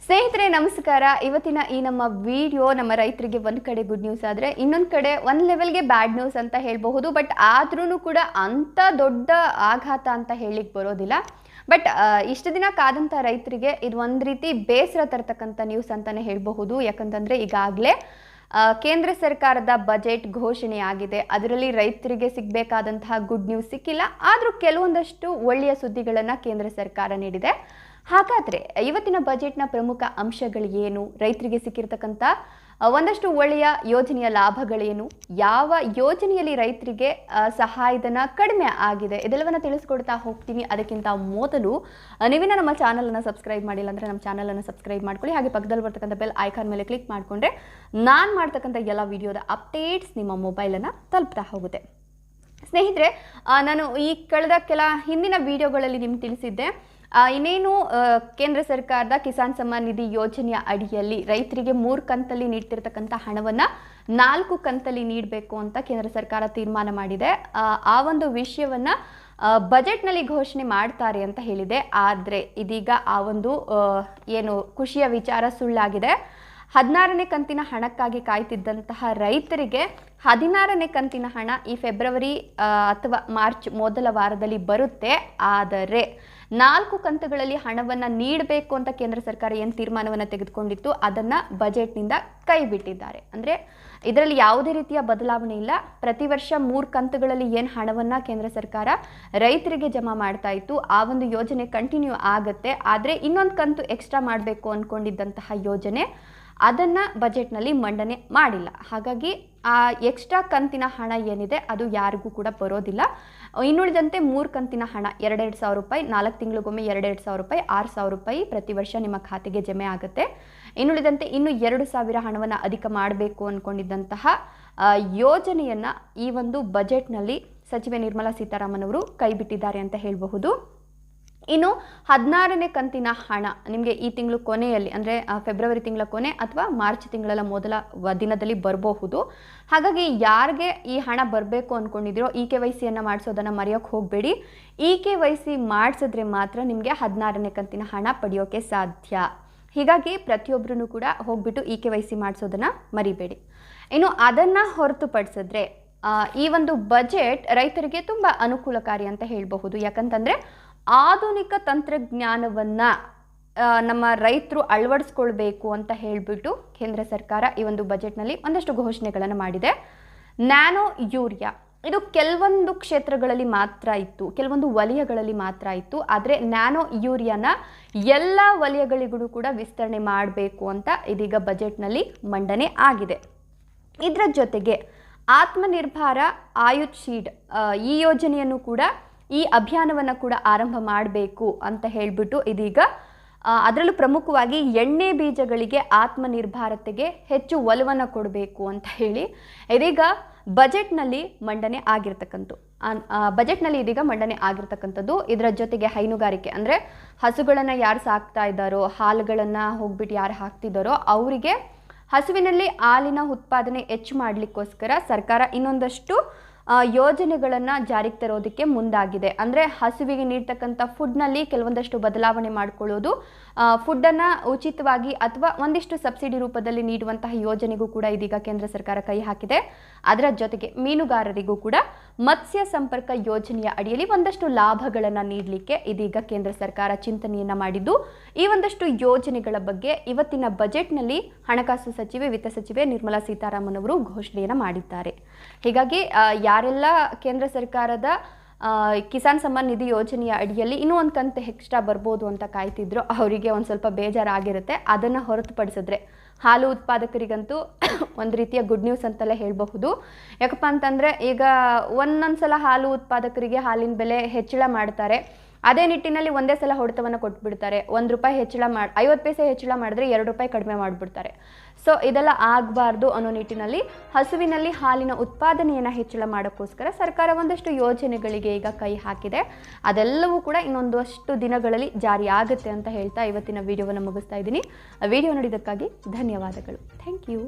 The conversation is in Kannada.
ಸ್ನೇಹಿತರೆ ನಮಸ್ಕಾರ. ಇವತ್ತಿನ ಈ ನಮ್ಮ ವಿಡಿಯೋ ನಮ್ಮ ರೈತರಿಗೆ ಒಂದು ಕಡೆ ಗುಡ್ ನ್ಯೂಸ್ ಆದರೆ ಇನ್ನೊಂದು ಕಡೆ ಒಂದು ಲೆವೆಲ್ಗೆ ಬ್ಯಾಡ್ ನ್ಯೂಸ್ ಅಂತ ಹೇಳಬಹುದು. ಬಟ್ ಆದ್ರೂ ಕೂಡ ಅಂಥ ದೊಡ್ಡ ಆಘಾತ ಅಂತ ಹೇಳಿಕ್ಕೆ ಬರೋದಿಲ್ಲ. ಬಟ್ ಇಷ್ಟು ದಿನ ಕಾದಂಥ ರೈತರಿಗೆ ಇದು ಒಂದು ರೀತಿ ಬೇಸರ ತರ್ತಕ್ಕಂಥ ನ್ಯೂಸ್ ಅಂತಲೇ ಹೇಳಬಹುದು. ಯಾಕಂತಂದರೆ ಈಗಾಗಲೇ ಕೇಂದ್ರ ಸರ್ಕಾರದ ಬಜೆಟ್ ಘೋಷಣೆ ಆಗಿದೆ. ಅದರಲ್ಲಿ ರೈತರಿಗೆ ಸಿಗಬೇಕಾದಂತಹ ಗುಡ್ ನ್ಯೂಸ್ ಸಿಕ್ಕಿಲ್ಲ. ಆದರೂ ಕೆಲವೊಂದಷ್ಟು ಒಳ್ಳೆಯ ಸುದ್ದಿಗಳನ್ನು ಕೇಂದ್ರ ಸರ್ಕಾರ ನೀಡಿದೆ. ಹಾಗಾದರೆ ಇವತ್ತಿನ ಬಜೆಟ್ನ ಪ್ರಮುಖ ಅಂಶಗಳು ಏನು, ರೈತರಿಗೆ ಸಿಕ್ಕಿರ್ತಕ್ಕಂಥ ಒಂದಷ್ಟು ಒಳ್ಳೆಯ ಯೋಜನೆಯ ಲಾಭಗಳೇನು, ಯಾವ ಯೋಜನೆಯಲ್ಲಿ ರೈತರಿಗೆ ಸಹಾಯಧನ ಕಡಿಮೆ ಆಗಿದೆ, ಇದೆಲ್ಲವನ್ನು ತಿಳಿಸ್ಕೊಡ್ತಾ ಹೋಗ್ತೀನಿ. ಅದಕ್ಕಿಂತ ಮೊದಲು ನೀವಿನ ನಮ್ಮ ಚಾನಲನ್ನು ಸಬ್ಸ್ಕ್ರೈಬ್ ಮಾಡಿಲ್ಲ ಅಂದರೆ ನಮ್ಮ ಚಾನಲನ್ನು ಸಬ್ಸ್ಕ್ರೈಬ್ ಮಾಡ್ಕೊಳ್ಳಿ. ಹಾಗೆ ಪಕ್ಕದಲ್ಲಿ ಬರ್ತಕ್ಕಂಥ ಬೆಲ್ ಐಕಾನ್ ಮೇಲೆ ಕ್ಲಿಕ್ ಮಾಡಿಕೊಂಡ್ರೆ ನಾನು ಮಾಡ್ತಕ್ಕಂಥ ಎಲ್ಲ ವಿಡಿಯೋದ ಅಪ್ಡೇಟ್ಸ್ ನಿಮ್ಮ ಮೊಬೈಲನ್ನು ತಲುಪ್ತಾ ಹೋಗುತ್ತೆ. ಸ್ನೇಹಿತರೆ, ನಾನು ಈ ಕಳೆದ ಹಿಂದಿನ ವಿಡಿಯೋಗಳಲ್ಲಿ ನಿಮ್ಗೆ ತಿಳಿಸಿದ್ದೆ, ಇನ್ನೇನು ಕೇಂದ್ರ ಸರ್ಕಾರದ ಕಿಸಾನ್ ಸಮ್ಮಾನ್ ನಿಧಿ ಯೋಜನೆಯ ಅಡಿಯಲ್ಲಿ ರೈತರಿಗೆ 3 ಕಂತಲ್ಲಿ ನೀಡ್ತಿರ್ತಕ್ಕಂಥ ಹಣವನ್ನು 4 ಕಂತಲ್ಲಿ ನೀಡಬೇಕು ಅಂತ ಕೇಂದ್ರ ಸರ್ಕಾರ ತೀರ್ಮಾನ ಮಾಡಿದೆ. ಆ ಒಂದು ವಿಷಯವನ್ನು ಬಜೆಟ್ನಲ್ಲಿ ಘೋಷಣೆ ಮಾಡ್ತಾರೆ ಅಂತ ಹೇಳಿದೆ. ಆದರೆ ಇದೀಗ ಆ ಒಂದು ಏನು ಖುಷಿಯ ವಿಚಾರ ಸುಳ್ಳಾಗಿದೆ. 16ನೇ ಕಂತಿನ ಹಣಕ್ಕಾಗಿ ಕಾಯ್ತಿದ್ದಂತಹ ರೈತರಿಗೆ 16ನೇ ಕಂತಿನ ಹಣ ಈ ಫೆಬ್ರವರಿ ಅಥವಾ ಮಾರ್ಚ್ ಮೊದಲ ವಾರದಲ್ಲಿ ಬರುತ್ತೆ. ಆದರೆ 4 ಕಂತುಗಳಲ್ಲಿ ಹಣವನ್ನು ನೀಡಬೇಕು ಅಂತ ಕೇಂದ್ರ ಸರ್ಕಾರ ಏನು ತೀರ್ಮಾನವನ್ನು ತೆಗೆದುಕೊಂಡಿತ್ತು ಅದನ್ನು ಬಜೆಟ್ನಿಂದ ಕೈ ಬಿಟ್ಟಿದ್ದಾರೆ. ಅಂದರೆ ಇದರಲ್ಲಿ ಯಾವುದೇ ರೀತಿಯ ಬದಲಾವಣೆ ಇಲ್ಲ. ಪ್ರತಿ ವರ್ಷ 3 ಕಂತುಗಳಲ್ಲಿ ಏನು ಹಣವನ್ನು ಕೇಂದ್ರ ಸರ್ಕಾರ ರೈತರಿಗೆ ಜಮಾ ಮಾಡ್ತಾ ಇತ್ತು ಆ ಒಂದು ಯೋಜನೆ ಕಂಟಿನ್ಯೂ ಆಗುತ್ತೆ. ಆದರೆ ಇನ್ನೊಂದು ಕಂತು ಎಕ್ಸ್ಟ್ರಾ ಮಾಡಬೇಕು ಅಂದ್ಕೊಂಡಿದ್ದಂತಹ ಯೋಜನೆ ಅದನ್ನು ಬಜೆಟ್ನಲ್ಲಿ ಮಂಡನೆ ಮಾಡಿಲ್ಲ. ಹಾಗಾಗಿ ಆ ಎಕ್ಸ್ಟ್ರಾ ಕಂತಿನ ಹಣ ಏನಿದೆ ಅದು ಯಾರಿಗೂ ಕೂಡ ಬರೋದಿಲ್ಲ. ಇನ್ನುಳಿದಂತೆ 3 ಕಂತಿನ ಹಣ 2,000 ರೂಪಾಯಿ, 4 ತಿಂಗಳಿಗೊಮ್ಮೆ 2,000 ರೂಪಾಯಿ, 6,000 ರೂಪಾಯಿ ಪ್ರತಿ ವರ್ಷ ನಿಮ್ಮ ಖಾತೆಗೆ ಜಮೆ ಆಗುತ್ತೆ. ಇನ್ನುಳಿದಂತೆ ಇನ್ನು 2,000 ಹಣವನ್ನು ಅಧಿಕ ಮಾಡಬೇಕು ಅಂದ್ಕೊಂಡಿದ್ದಂತಹ ಯೋಜನೆಯನ್ನು ಈ ಒಂದು ಬಜೆಟ್ನಲ್ಲಿ ಸಚಿವೆ ನಿರ್ಮಲಾ ಸೀತಾರಾಮನ್ ಅವರು ಕೈಬಿಟ್ಟಿದ್ದಾರೆ ಅಂತ ಹೇಳಬಹುದು. ಇನ್ನು 16ನೇ ಕಂತಿನ ಹಣ ನಿಮಗೆ ಈ ತಿಂಗಳು ಕೊನೆಯಲ್ಲಿ ಅಂದರೆ ಫೆಬ್ರವರಿ ತಿಂಗಳ ಕೊನೆ ಅಥವಾ ಮಾರ್ಚ್ ತಿಂಗಳ ಮೊದಲ ದಿನದಲ್ಲಿ ಬರಬಹುದು. ಹಾಗಾಗಿ ಯಾರಿಗೆ ಈ ಹಣ ಬರಬೇಕು ಅಂದ್ಕೊಂಡಿದ್ದೀರೋ KYCಯನ್ನು ಮಾಡಿಸೋದನ್ನು ಮರೆಯೋಕ್ಕೆ ಹೋಗಬೇಡಿ. KYC ಮಾಡಿಸಿದ್ರೆ ಮಾತ್ರ ನಿಮಗೆ 16ನೇ ಕಂತಿನ ಹಣ ಪಡೆಯೋಕ್ಕೆ ಸಾಧ್ಯ. ಹೀಗಾಗಿ ಪ್ರತಿಯೊಬ್ಬರೂ ಕೂಡ ಹೋಗ್ಬಿಟ್ಟು KYC ಮಾಡಿಸೋದನ್ನು ಮರಿಬೇಡಿ. ಇನ್ನು ಅದನ್ನು ಹೊರತುಪಡಿಸಿದ್ರೆ ಈ ಒಂದು ಬಜೆಟ್ ರೈತರಿಗೆ ತುಂಬ ಅನುಕೂಲಕಾರಿ ಅಂತ ಹೇಳಬಹುದು. ಯಾಕಂತಂದರೆ ಆಧುನಿಕ ತಂತ್ರಜ್ಞಾನವನ್ನು ನಮ್ಮ ರೈತರು ಅಳವಡಿಸ್ಕೊಳ್ಬೇಕು ಅಂತ ಹೇಳಿಬಿಟ್ಟು ಕೇಂದ್ರ ಸರ್ಕಾರ ಈ ಒಂದು ಬಜೆಟ್ನಲ್ಲಿ ಒಂದಷ್ಟು ಘೋಷಣೆಗಳನ್ನು ಮಾಡಿದೆ. ನ್ಯಾನೋ ಯೂರಿಯಾ ಇದು ಕೆಲವೊಂದು ಕ್ಷೇತ್ರಗಳಲ್ಲಿ ಮಾತ್ರ ಇತ್ತು, ಕೆಲವೊಂದು ವಲಯಗಳಲ್ಲಿ ಮಾತ್ರ ಇತ್ತು. ಆದರೆ ನ್ಯಾನೋ ಯೂರಿಯಾನ ಎಲ್ಲ ವಲಯಗಳಿಗೂ ಕೂಡ ವಿಸ್ತರಣೆ ಮಾಡಬೇಕು ಅಂತ ಇದೀಗ ಬಜೆಟ್ನಲ್ಲಿ ಮಂಡನೆ ಆಗಿದೆ. ಇದರ ಜೊತೆಗೆ ಆತ್ಮನಿರ್ಭರ ಆಯುಷ್ ಶೀಡ್ ಈ ಯೋಜನೆಯನ್ನು ಕೂಡ ಈ ಅಭಿಯಾನವನ್ನು ಕೂಡ ಆರಂಭ ಮಾಡಬೇಕು ಅಂತ ಹೇಳಿಬಿಟ್ಟು ಇದೀಗ ಅದರಲ್ಲೂ ಪ್ರಮುಖವಾಗಿ ಎಣ್ಣೆ ಬೀಜಗಳಿಗೆ ಆತ್ಮನಿರ್ಭರತೆಗೆ ಹೆಚ್ಚು ಒಲವನ್ನು ಕೊಡಬೇಕು ಅಂತ ಹೇಳಿ ಇದೀಗ ಬಜೆಟ್ನಲ್ಲಿ ಮಂಡನೆ ಆಗಿರ್ತಕ್ಕಂಥದ್ದು. ಇದರ ಜೊತೆಗೆ ಹೈನುಗಾರಿಕೆ ಅಂದರೆ ಹಸುಗಳನ್ನು ಯಾರು ಸಾಕ್ತಾ ಇದ್ದಾರೋ, ಹಾಲುಗಳನ್ನು ಹೋಗ್ಬಿಟ್ಟು ಯಾರು ಹಾಕ್ತಿದ್ದಾರೋ ಅವರಿಗೆ ಹಸುವಿನಲ್ಲಿ ಹಾಲಿನ ಉತ್ಪಾದನೆ ಹೆಚ್ಚು ಮಾಡಲಿಕ್ಕೋಸ್ಕರ ಸರ್ಕಾರ ಇನ್ನೊಂದಷ್ಟು ಯೋಜನೆಗಳನ್ನು ಜಾರಿಗೆ ತರೋದಕ್ಕೆ ಮುಂದಾಗಿದೆ. ಅಂದರೆ ಹಸುವಿಗೆ ನೀಡ್ತಕ್ಕಂಥ ಫುಡ್ನಲ್ಲಿ ಕೆಲವೊಂದಷ್ಟು ಬದಲಾವಣೆ ಮಾಡಿಕೊಳ್ಳೋದು, ಫುಡ್ಡನ್ನು ಉಚಿತವಾಗಿ ಅಥವಾ ಒಂದಿಷ್ಟು ಸಬ್ಸಿಡಿ ರೂಪದಲ್ಲಿ ನೀಡುವಂತಹ ಯೋಜನೆಗೂ ಕೂಡ ಇದೀಗ ಕೇಂದ್ರ ಸರ್ಕಾರ ಕೈ ಹಾಕಿದೆ. ಅದರ ಜೊತೆಗೆ ಮೀನುಗಾರರಿಗೂ ಕೂಡ ಮತ್ಸ್ಯ ಸಂಪರ್ಕ ಯೋಜನೆಯ ಅಡಿಯಲ್ಲಿ ಒಂದಷ್ಟು ಲಾಭಗಳನ್ನು ನೀಡಲಿಕ್ಕೆ ಇದೀಗ ಕೇಂದ್ರ ಸರ್ಕಾರ ಚಿಂತನೆಯನ್ನು ಮಾಡಿದ್ದು, ಈ ಒಂದಷ್ಟು ಯೋಜನೆಗಳ ಬಗ್ಗೆ ಇವತ್ತಿನ ಬಜೆಟ್ನಲ್ಲಿ ಹಣಕಾಸು ಸಚಿವೆ ವಿತ್ತ ಸಚಿವೆ ನಿರ್ಮಲಾ ಸೀತಾರಾಮನ್ ಅವರು ಘೋಷಣೆಯನ್ನು ಮಾಡಿದ್ದಾರೆ. ಹೀಗಾಗಿ ಯಾರೆಲ್ಲ ಕೇಂದ್ರ ಸರ್ಕಾರದ ಕಿಸಾನ್ ಸಮ್ಮಾನ್ ನಿಧಿ ಯೋಜನೆಯ ಅಡಿಯಲ್ಲಿ ಇನ್ನೂ ಒಂದು ಕಂತು ಎಕ್ಸ್ಟ್ರಾ ಬರ್ಬೋದು ಅಂತ ಕಾಯ್ತಿದ್ರು ಅವರಿಗೆ ಒಂದು ಸ್ವಲ್ಪ ಬೇಜಾರಾಗಿರುತ್ತೆ. ಅದನ್ನು ಹೊರತುಪಡಿಸಿದ್ರೆ ಹಾಲು ಉತ್ಪಾದಕರಿಗಂತೂ ಒಂದು ರೀತಿಯ ಗುಡ್ ನ್ಯೂಸ್ ಅಂತಲೇ ಹೇಳಬಹುದು. ಯಾಕಪ್ಪ ಅಂತಂದರೆ ಈಗ ಒಂದೊಂದು ಸಲ ಹಾಲು ಉತ್ಪಾದಕರಿಗೆ ಹಾಲಿನ ಬೆಲೆ ಹೆಚ್ಚಳ ಮಾಡ್ತಾರೆ. ಅದೇ ನಿಟ್ಟಿನಲ್ಲಿ ಒಂದೇ ಸಲ ಹೊಡೆತವನ್ನು ಕೊಟ್ಬಿಡ್ತಾರೆ. 1 ರೂಪಾಯಿ ಹೆಚ್ಚಳ 50 ಪೈಸೆ ಹೆಚ್ಚಳ ಮಾಡಿದ್ರೆ 2 ರೂಪಾಯಿ ಕಡಿಮೆ ಮಾಡಿಬಿಡ್ತಾರೆ. ಸೊ ಇದೆಲ್ಲ ಆಗಬಾರ್ದು ಅನ್ನೋ ನಿಟ್ಟಿನಲ್ಲಿ ಹಸುವಿನಲ್ಲಿ ಹಾಲಿನ ಉತ್ಪಾದನೆಯನ್ನು ಹೆಚ್ಚಳ ಮಾಡೋಕ್ಕೋಸ್ಕರ ಸರ್ಕಾರ ಒಂದಷ್ಟು ಯೋಜನೆಗಳಿಗೆ ಈಗ ಕೈ ಹಾಕಿದೆ. ಅದೆಲ್ಲವೂ ಕೂಡ ಇನ್ನೊಂದಷ್ಟು ದಿನಗಳಲ್ಲಿ ಜಾರಿ ಆಗುತ್ತೆ ಅಂತ ಹೇಳ್ತಾ ಇವತ್ತಿನ ವಿಡಿಯೋವನ್ನು ಮುಗಿಸ್ತಾ ಇದ್ದೀನಿ. ವಿಡಿಯೋ ನೋಡಿದ್ದಕ್ಕಾಗಿ ಧನ್ಯವಾದಗಳು. Thank you.